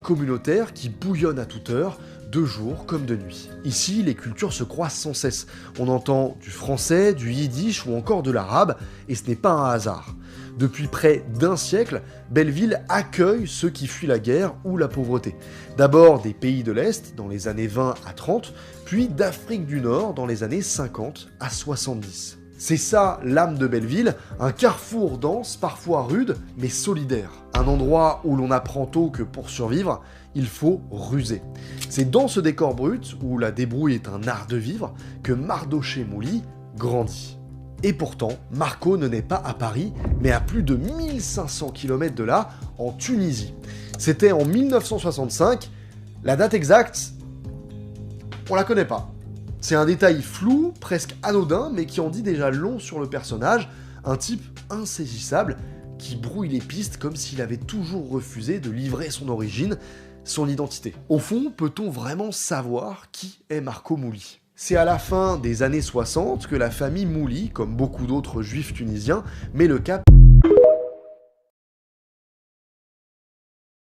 communautaire qui bouillonne à toute heure, de jour comme de nuit. Ici, les cultures se croisent sans cesse. On entend du français, du yiddish ou encore de l'arabe, et ce n'est pas un hasard. Depuis près d'un siècle, Belleville accueille ceux qui fuient la guerre ou la pauvreté. D'abord des pays de l'Est dans les années 20 à 30, puis d'Afrique du Nord dans les années 50 à 70. C'est ça l'âme de Belleville, un carrefour dense, parfois rude, mais solidaire. Un endroit où l'on apprend tôt que pour survivre, il faut ruser. C'est dans ce décor brut, où la débrouille est un art de vivre, que Mardochée Mouli grandit. Et pourtant, Marco ne naît pas à Paris, mais à plus de 1500 km de là, en Tunisie. C'était en 1965, la date exacte, on la connaît pas. C'est un détail flou, presque anodin, mais qui en dit déjà long sur le personnage, un type insaisissable qui brouille les pistes comme s'il avait toujours refusé de livrer son origine, son identité. Au fond, peut-on vraiment savoir qui est Marco Mouli ? C'est à la fin des années 60 que la famille Mouli, comme beaucoup d'autres juifs tunisiens, met le cap